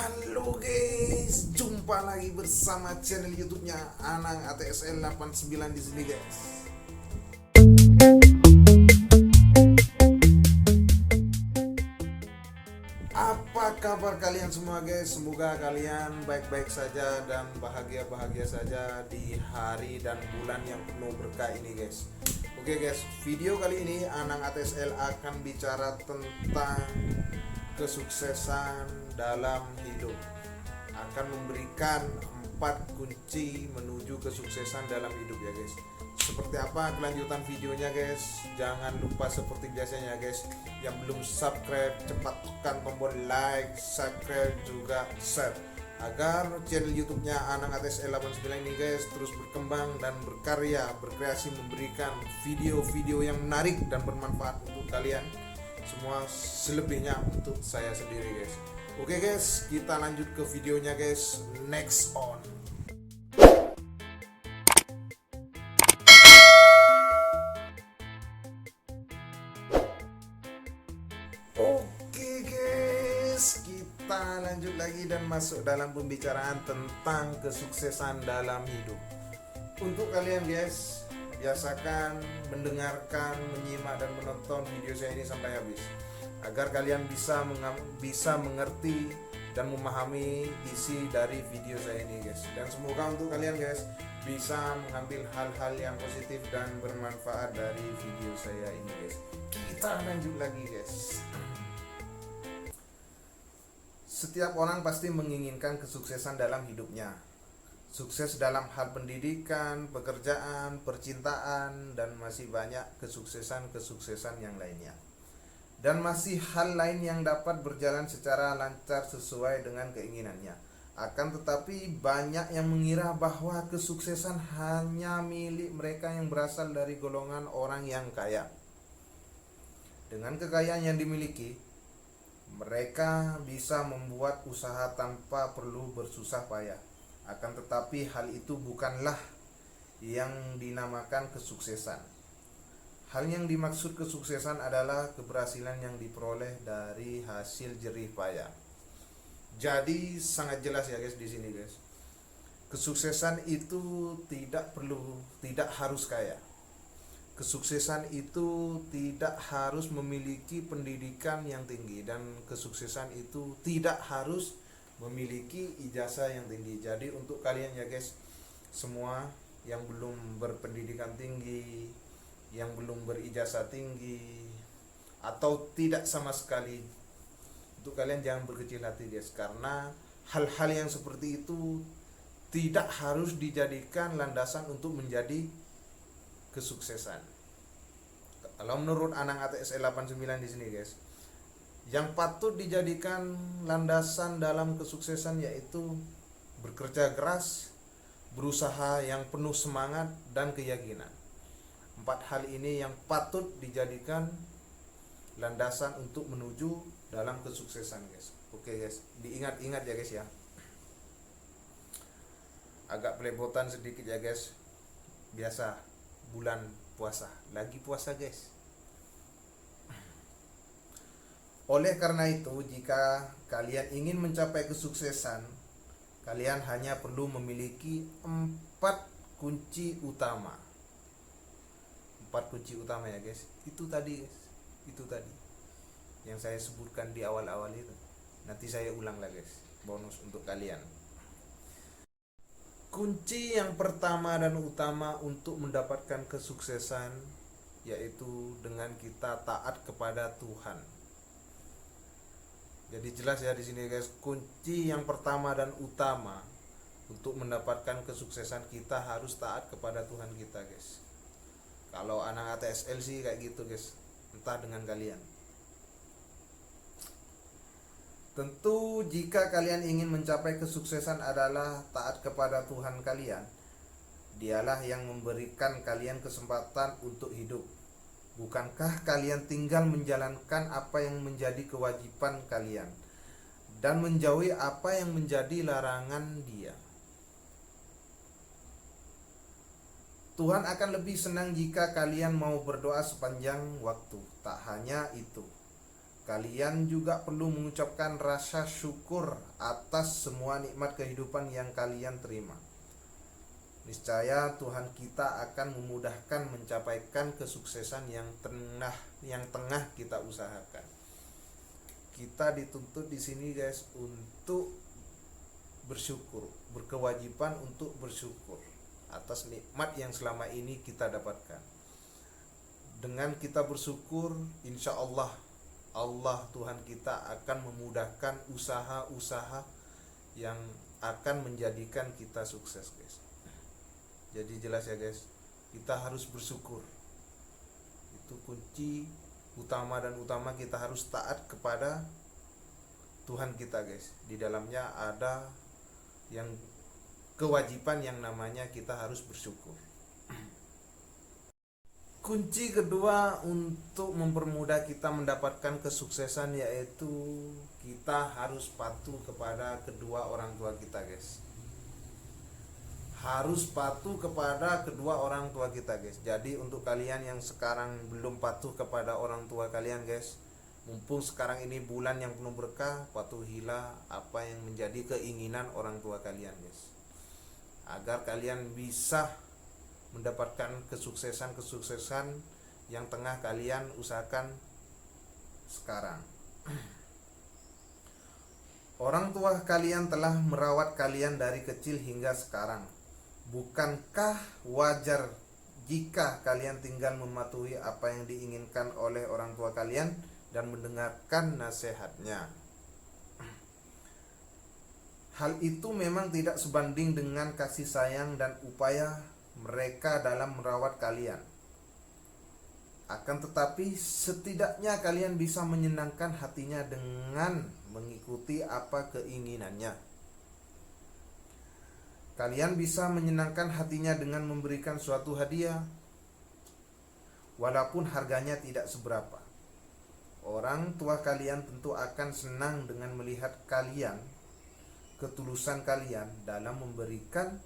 Halo guys, jumpa lagi bersama channel YouTube-nya Anang ATSL 89 di sini guys. Apa kabar kalian semua guys? Semoga kalian baik-baik saja dan bahagia-bahagia saja di hari dan bulan yang penuh berkah ini guys. Oke guys, video kali ini Anang ATSL akan bicara tentang kesuksesan dalam hidup. Akan memberikan 4 kunci menuju kesuksesan dalam hidup ya guys. Seperti apa kelanjutan videonya guys? Jangan lupa seperti biasanya guys, yang belum subscribe cepat tekan tombol like, subscribe juga share agar channel YouTube-nya Anang ATSL 89 ini guys terus berkembang dan berkarya, berkreasi, memberikan video-video yang menarik dan bermanfaat untuk kalian semua, selebihnya untuk saya sendiri guys. Oke guys, kita lanjut ke videonya guys. Next on. Oke guys, kita lanjut lagi dan masuk dalam pembicaraan tentang kesuksesan dalam hidup. Untuk kalian guys, biasakan mendengarkan, menyimak dan menonton video saya ini sampai habis agar kalian bisa mengerti dan memahami isi dari video saya ini guys. Dan semoga untuk kalian guys bisa mengambil hal-hal yang positif dan bermanfaat dari video saya ini guys. Kita lanjut lagi guys. Setiap orang pasti menginginkan kesuksesan dalam hidupnya. Sukses dalam hal pendidikan, pekerjaan, percintaan, dan masih banyak kesuksesan yang lainnya. Dan masih hal lain yang dapat berjalan secara lancar sesuai dengan keinginannya. Akan tetapi banyak yang mengira bahwa kesuksesan hanya milik mereka yang berasal dari golongan orang yang kaya. Dengan kekayaan yang dimiliki, mereka bisa membuat usaha tanpa perlu bersusah payah. Akan tetapi hal itu bukanlah yang dinamakan kesuksesan. Hal yang dimaksud kesuksesan adalah keberhasilan yang diperoleh dari hasil jerih payah. Jadi sangat jelas ya guys di sini guys. Kesuksesan itu tidak harus kaya. Kesuksesan itu tidak harus memiliki pendidikan yang tinggi, dan kesuksesan itu tidak harus memiliki ijazah yang tinggi. Jadi untuk kalian ya guys semua yang belum berpendidikan tinggi, yang belum berijazah tinggi, atau tidak sama sekali, untuk kalian jangan berkecil hati guys, karena hal-hal yang seperti itu tidak harus dijadikan landasan untuk menjadi kesuksesan. Kalau menurut Anang ATSL 89 di sini guys, yang patut dijadikan landasan dalam kesuksesan yaitu bekerja keras, berusaha yang penuh semangat dan keyakinan. 4 hal ini yang patut dijadikan landasan untuk menuju dalam kesuksesan guys. Oke guys, diingat-ingat ya guys ya. Agak pelepotan sedikit ya guys. Biasa bulan puasa, lagi puasa guys. Oleh karena itu, jika kalian ingin mencapai kesuksesan, kalian hanya perlu memiliki 4 kunci utama. 4 kunci utama ya guys. Itu tadi guys. Itu tadi yang saya sebutkan di awal-awal itu. Nanti saya ulang lah guys, bonus untuk kalian. Kunci yang pertama dan utama untuk mendapatkan kesuksesan yaitu dengan kita taat kepada Tuhan. Jadi jelas ya di sini guys, kunci yang pertama dan utama untuk mendapatkan kesuksesan, kita harus taat kepada Tuhan kita guys. Kalau anak ATSL sih kayak gitu guys, entah dengan kalian. Tentu jika kalian ingin mencapai kesuksesan adalah taat kepada Tuhan kalian. Dialah yang memberikan kalian kesempatan untuk hidup. Bukankah kalian tinggal menjalankan apa yang menjadi kewajiban kalian dan menjauhi apa yang menjadi larangan Dia? Tuhan akan lebih senang jika kalian mau berdoa sepanjang waktu. Tak hanya itu, Kalian juga perlu mengucapkan rasa syukur atas semua nikmat kehidupan yang kalian terima. Niscaya Tuhan kita akan memudahkan mencapaikan kesuksesan yang tengah kita usahakan. Kita dituntut di sini guys untuk bersyukur, berkewajiban untuk bersyukur atas nikmat yang selama ini kita dapatkan. Dengan kita bersyukur, insya Allah Tuhan kita akan memudahkan usaha-usaha yang akan menjadikan kita sukses guys. Jadi jelas ya guys, kita harus bersyukur. Itu kunci utama kita harus taat kepada Tuhan kita guys. Di dalamnya ada yang kewajiban yang namanya kita harus bersyukur. Kunci kedua untuk mempermudah kita mendapatkan kesuksesan yaitu kita harus patuh kepada kedua orang tua kita guys. Harus patuh kepada kedua orang tua kita guys. Jadi untuk kalian yang sekarang belum patuh kepada orang tua kalian guys, mumpung sekarang ini bulan yang penuh berkah, patuhilah apa yang menjadi keinginan orang tua kalian guys, agar kalian bisa mendapatkan kesuksesan yang tengah kalian usahakan sekarang. Orang tua kalian telah merawat kalian dari kecil hingga sekarang. Bukankah wajar jika kalian tinggal mematuhi apa yang diinginkan oleh orang tua kalian dan mendengarkan nasihatnya? Hal itu memang tidak sebanding dengan kasih sayang dan upaya mereka dalam merawat kalian. Akan tetapi setidaknya kalian bisa menyenangkan hatinya dengan mengikuti apa keinginannya. Kalian bisa menyenangkan hatinya dengan memberikan suatu hadiah, walaupun harganya tidak seberapa. Orang tua kalian tentu akan senang dengan melihat kalian, ketulusan kalian dalam memberikan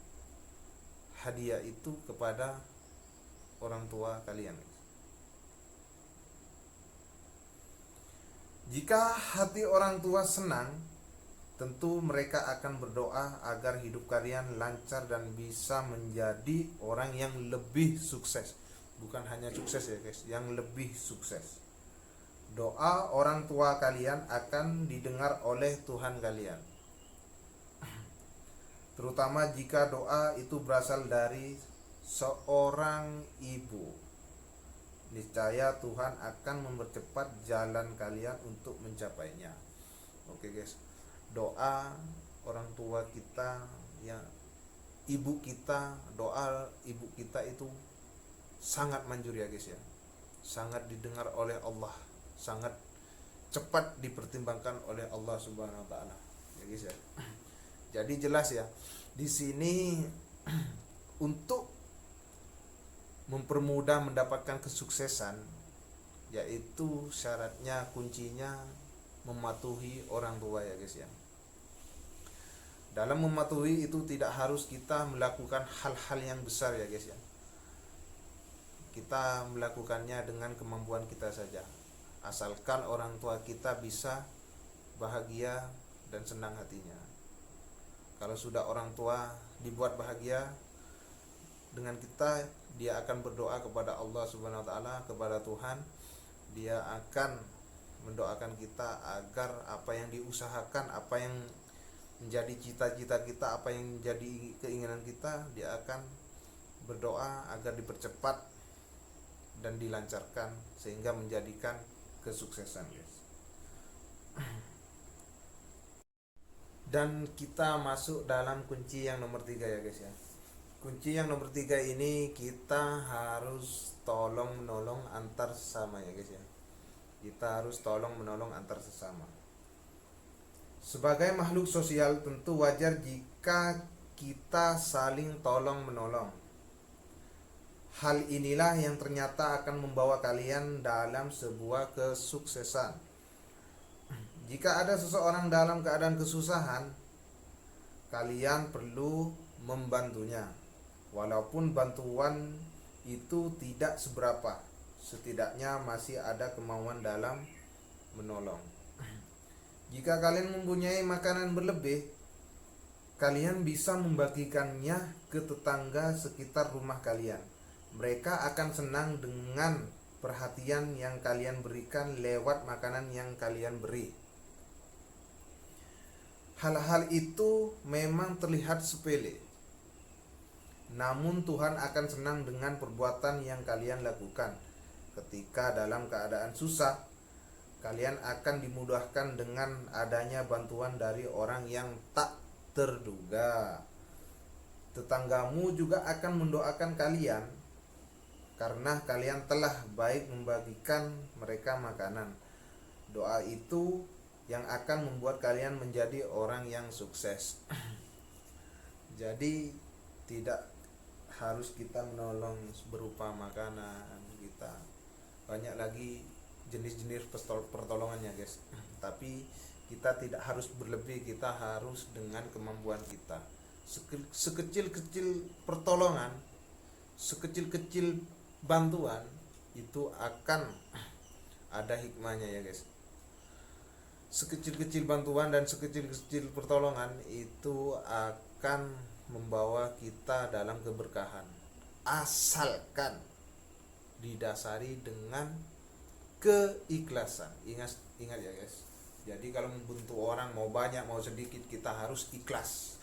hadiah itu kepada orang tua kalian. Jika hati orang tua senang, tentu mereka akan berdoa agar hidup kalian lancar dan bisa menjadi orang yang lebih sukses. Bukan hanya sukses ya guys, yang lebih sukses. Doa orang tua kalian akan didengar oleh Tuhan kalian, terutama jika doa itu berasal dari seorang ibu. Niscaya Tuhan akan mempercepat jalan kalian untuk mencapainya. Oke guys, doa orang tua kita, ya ibu kita, doa ibu kita itu sangat manjur ya guys ya, sangat didengar oleh Allah, sangat cepat dipertimbangkan oleh Allah Subhanahu wa taala ya guys ya. Jadi jelas ya, di sini untuk mempermudah mendapatkan kesuksesan, yaitu syaratnya, kuncinya mematuhi orang tua ya guys ya. Dalam mematuhi itu tidak harus kita melakukan hal-hal yang besar ya guys ya. Kita melakukannya dengan kemampuan kita saja, asalkan orang tua kita bisa bahagia dan senang hatinya. Kalau sudah orang tua dibuat bahagia dengan kita, dia akan berdoa kepada Allah Subhanahu wa taala, kepada Tuhan. Dia akan mendoakan kita agar apa yang diusahakan, apa yang menjadi cita-cita kita, apa yang menjadi keinginan kita, dia akan berdoa agar dipercepat dan dilancarkan sehingga menjadikan kesuksesan guys. Dan kita masuk dalam kunci yang nomor 3 ya guys ya. Kunci yang nomor 3 ini kita harus tolong menolong antar sesama ya guys ya. Kita harus tolong menolong antar sesama. Sebagai makhluk sosial tentu wajar jika kita saling tolong menolong. Hal inilah yang ternyata akan membawa kalian dalam sebuah kesuksesan. Jika ada seseorang dalam keadaan kesusahan, kalian perlu membantunya. Walaupun bantuan itu tidak seberapa, setidaknya masih ada kemauan dalam menolong. Jika kalian mempunyai makanan berlebih, kalian bisa membagikannya ke tetangga sekitar rumah kalian. Mereka akan senang dengan perhatian yang kalian berikan lewat makanan yang kalian beri. Hal-hal itu memang terlihat sepele, namun Tuhan akan senang dengan perbuatan yang kalian lakukan. Ketika dalam keadaan susah, kalian akan dimudahkan dengan adanya bantuan dari orang yang tak terduga. Tetanggamu juga akan mendoakan kalian karena kalian telah baik membagikan mereka makanan. Doa itu yang akan membuat kalian menjadi orang yang sukses. Jadi tidak harus kita menolong berupa makanan kita. Banyak lagi jenis-jenis pertolongannya guys. Tapi kita tidak harus berlebih, kita harus dengan kemampuan kita. Sekecil-kecil pertolongan, sekecil-kecil bantuan itu akan ada hikmahnya ya guys. Sekecil-kecil bantuan dan sekecil-kecil pertolongan itu akan membawa kita dalam keberkahan, asalkan didasari dengan keikhlasan. Ingat ya guys. Jadi kalau membantu orang mau banyak mau sedikit, kita harus ikhlas.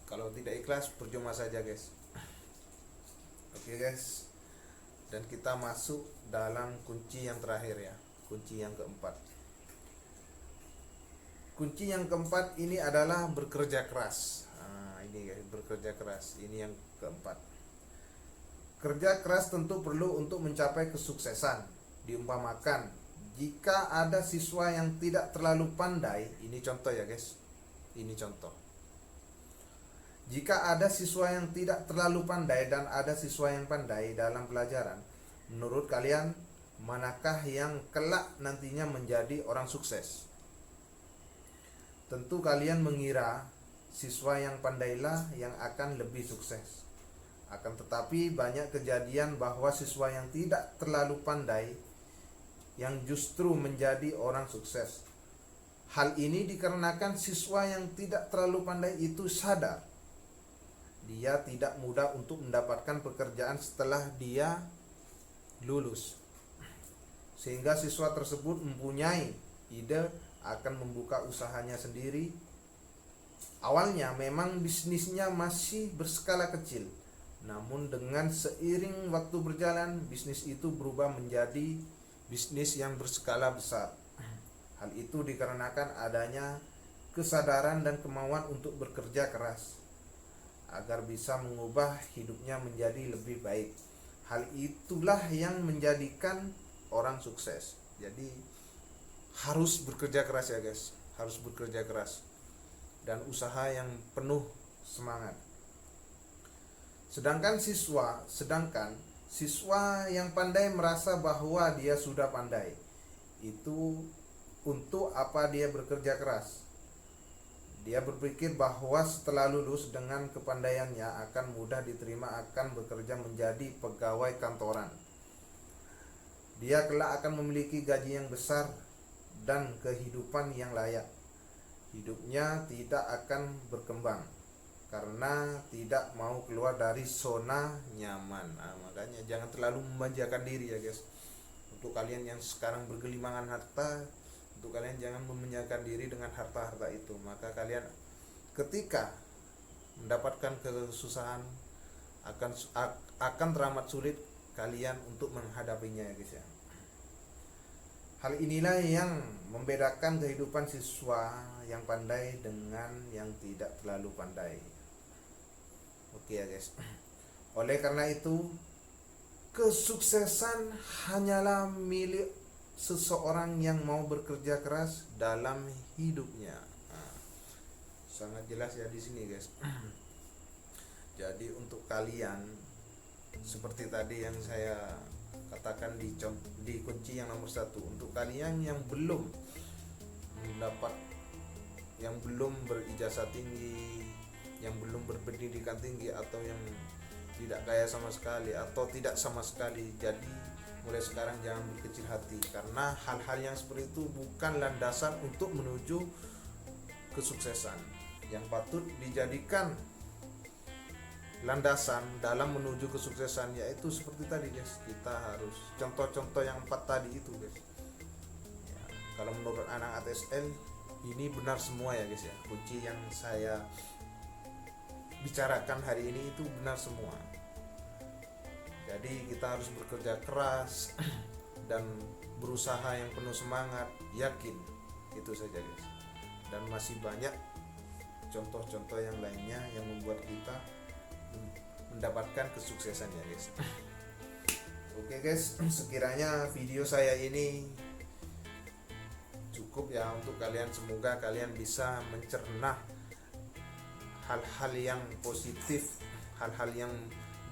Kalau tidak ikhlas percuma saja guys. Oke guys. Dan kita masuk dalam kunci yang terakhir ya, kunci yang keempat. Kunci yang keempat ini adalah bekerja keras. Ini guys, bekerja keras. Ini yang keempat. Kerja keras tentu perlu untuk mencapai kesuksesan. Diumpamakan, jika ada siswa yang tidak terlalu pandai, ini contoh ya guys. Ini contoh. Jika ada siswa yang tidak terlalu pandai dan ada siswa yang pandai dalam pelajaran, menurut kalian manakah yang kelak nantinya menjadi orang sukses? Tentu kalian mengira siswa yang pandailah yang akan lebih sukses. Akan tetapi banyak kejadian bahwa siswa yang tidak terlalu pandai yang justru menjadi orang sukses. Hal ini dikarenakan siswa yang tidak terlalu pandai itu sadar dia tidak mudah untuk mendapatkan pekerjaan setelah dia lulus. Sehingga siswa tersebut mempunyai ide akan membuka usahanya sendiri. Awalnya memang bisnisnya masih berskala kecil, namun dengan seiring waktu berjalan, bisnis itu berubah menjadi bisnis yang berskala besar. Hal itu dikarenakan adanya kesadaran dan kemauan untuk bekerja keras agar bisa mengubah hidupnya menjadi lebih baik. Hal itulah yang menjadikan orang sukses. Jadi harus bekerja keras ya guys, harus bekerja keras dan usaha yang penuh semangat. Sedangkan siswa yang pandai merasa bahwa dia sudah pandai. Itu untuk apa dia bekerja keras? Dia berpikir bahwa setelah lulus dengan kepandaiannya akan mudah diterima, akan bekerja menjadi pegawai kantoran. Dia kelak akan memiliki gaji yang besar dan kehidupan yang layak. Hidupnya tidak akan berkembang karena tidak mau keluar dari zona nyaman. Makanya jangan terlalu memanjakan diri ya guys. Untuk kalian yang sekarang bergelimangan harta, untuk kalian jangan memenjarakan diri dengan harta-harta itu. Maka kalian ketika mendapatkan kesusahan akan teramat sulit kalian untuk menghadapinya ya guys ya. Hal inilah yang membedakan kehidupan siswa yang pandai dengan yang tidak terlalu pandai. Oke ya guys. Oleh karena itu, kesuksesan hanyalah milik seseorang yang mau bekerja keras dalam hidupnya. Sangat jelas ya di sini guys. Jadi untuk kalian seperti tadi yang saya katakan di kunci yang nomor 1, untuk kalian yang belum berijazah tinggi, yang belum berpendidikan tinggi, atau yang tidak kaya sama sekali atau tidak sama sekali, jadi mulai sekarang jangan berkecil hati, karena hal-hal yang seperti itu bukan landasan untuk menuju kesuksesan. Yang patut dijadikan landasan dalam menuju kesuksesan yaitu seperti tadi guys, kita harus contoh-contoh yang 4 tadi itu guys ya. Kalau menurut anak ATSL ini benar semua ya guys ya, kunci yang saya bicarakan hari ini itu benar semua. Jadi kita harus bekerja keras dan berusaha yang penuh semangat, yakin, itu saja guys. Dan masih banyak contoh-contoh yang lainnya yang membuat kita mendapatkan kesuksesan ya guys. Oke guys, sekiranya video saya ini cukup ya untuk kalian. Semoga kalian bisa mencerna hal-hal yang positif, hal-hal yang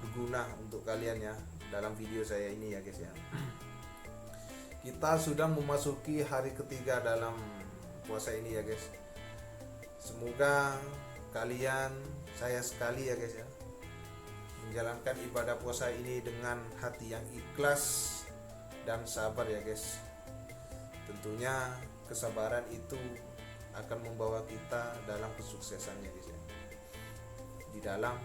berguna untuk kalian ya dalam video saya ini ya guys ya. Kita sudah memasuki hari ketiga dalam puasa ini ya guys. Semoga kalian, saya sekali ya guys ya, menjalankan ibadah puasa ini dengan hati yang ikhlas dan sabar ya guys. Tentunya kesabaran itu akan membawa kita dalam kesuksesan ya guys ya, di dalam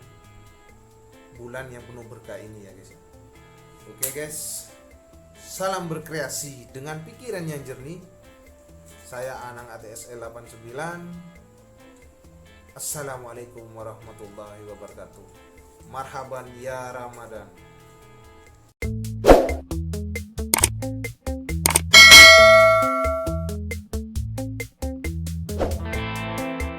bulan yang penuh berkah ini ya guys. Oke guys, salam berkreasi dengan pikiran yang jernih. Saya Anang ATSL 89. Assalamualaikum warahmatullahi wabarakatuh. Marhaban ya Ramadan.